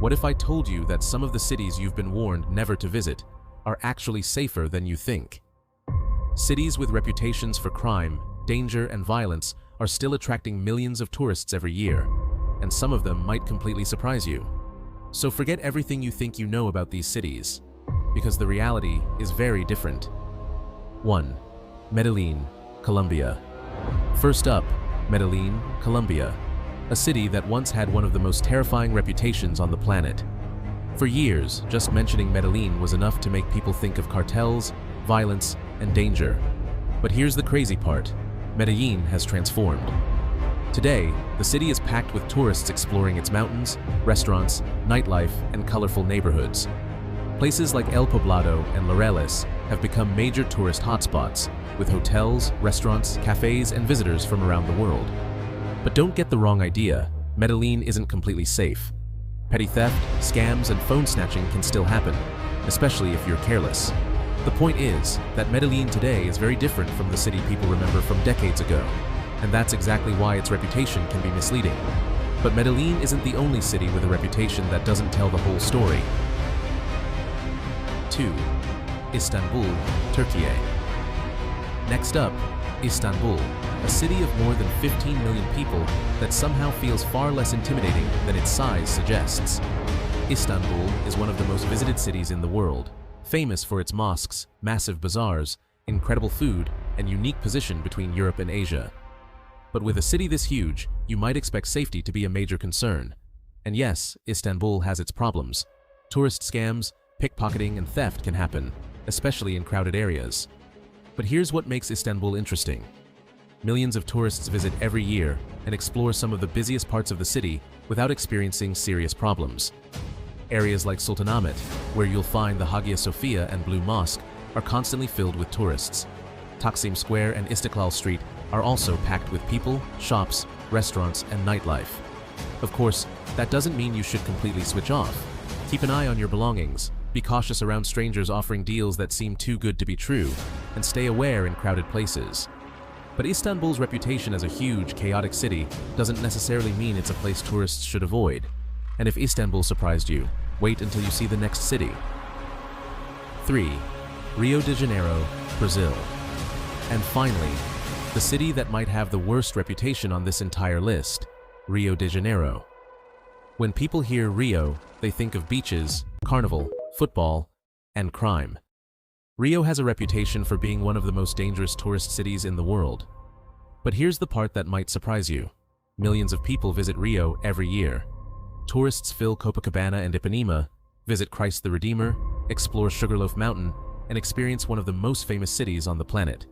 What if I told you that some of the cities you've been warned never to visit are actually safer than you think? Cities with reputations for crime, danger, and violence are still attracting millions of tourists every year, and some of them might completely surprise you. So forget everything you think you know about these cities, because the reality is very different. 1. Medellin, Colombia. First up, Medellin, Colombia, a city that once had one of the most terrifying reputations on the planet. For years, just mentioning Medellin was enough to make people think of cartels, violence, and danger. But here's the crazy part: Medellin has transformed. Today, the city is packed with tourists exploring its mountains, restaurants, nightlife, and colorful neighborhoods. Places like El Poblado and Laureles have become major tourist hotspots, with hotels, restaurants, cafes, and visitors from around the world. But don't get the wrong idea, Medellin isn't completely safe. Petty theft, scams, and phone snatching can still happen, especially if you're careless. The point is that Medellin today is very different from the city people remember from decades ago, and that's exactly why its reputation can be misleading. But Medellin isn't the only city with a reputation that doesn't tell the whole story. 2. Istanbul, Turkey. Next up, Istanbul, a city of more than 15 million people that somehow feels far less intimidating than its size suggests. Istanbul is one of the most visited cities in the world, famous for its mosques, massive bazaars, incredible food, and unique position between Europe and Asia. But with a city this huge, you might expect safety to be a major concern. And yes, Istanbul has its problems. Tourist scams, pickpocketing, and theft can happen, especially in crowded areas. But here's what makes Istanbul interesting. Millions of tourists visit every year and explore some of the busiest parts of the city without experiencing serious problems. Areas like Sultanahmet, where you'll find the Hagia Sophia and Blue Mosque, are constantly filled with tourists. Taksim Square and Istiklal Street are also packed with people, shops, restaurants, and nightlife. Of course, that doesn't mean you should completely switch off. Keep an eye on your belongings, be cautious around strangers offering deals that seem too good to be true, and stay aware in crowded places. But Istanbul's reputation as a huge, chaotic city doesn't necessarily mean it's a place tourists should avoid. And if Istanbul surprised you, wait until you see the next city. 3. Rio de Janeiro, Brazil. And finally, the city that might have the worst reputation on this entire list, Rio de Janeiro. When people hear Rio, they think of beaches, carnival, football, and crime. Rio has a reputation for being one of the most dangerous tourist cities in the world. But here's the part that might surprise you. Millions of people visit Rio every year. Tourists fill Copacabana and Ipanema, visit Christ the Redeemer, explore Sugarloaf Mountain, and experience one of the most famous cities on the planet.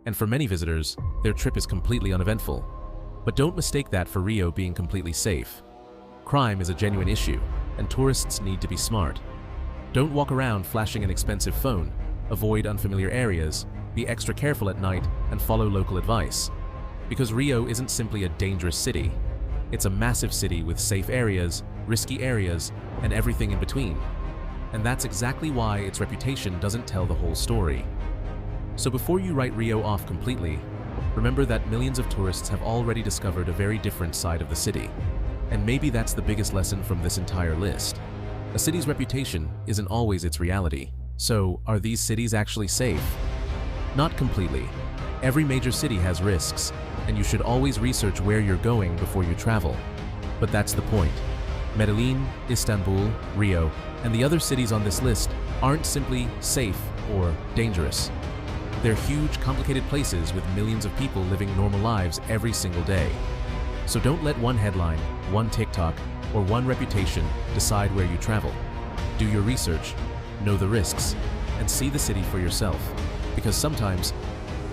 And for many visitors, their trip is completely uneventful. But don't mistake that for Rio being completely safe. Crime is a genuine issue, and tourists need to be smart. Don't walk around flashing an expensive phone, avoid unfamiliar areas, be extra careful at night, and follow local advice. Because Rio isn't simply a dangerous city. It's a massive city with safe areas, risky areas, and everything in between. And that's exactly why its reputation doesn't tell the whole story. So before you write Rio off completely, remember that millions of tourists have already discovered a very different side of the city. And maybe that's the biggest lesson from this entire list. A city's reputation isn't always its reality. So, are these cities actually safe? Not completely. Every major city has risks, and you should always research where you're going before you travel. But that's the point. Medellin, Istanbul, Rio, and the other cities on this list aren't simply safe or dangerous. They're huge, complicated places with millions of people living normal lives every single day. So don't let one headline, one TikTok, or one reputation decide where you travel. Do your research, know the risks, and see the city for yourself. Because sometimes,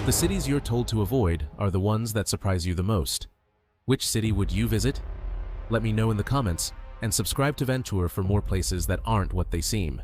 the cities you're told to avoid are the ones that surprise you the most. Which city would you visit? Let me know in the comments, and subscribe to Vanture for more places that aren't what they seem.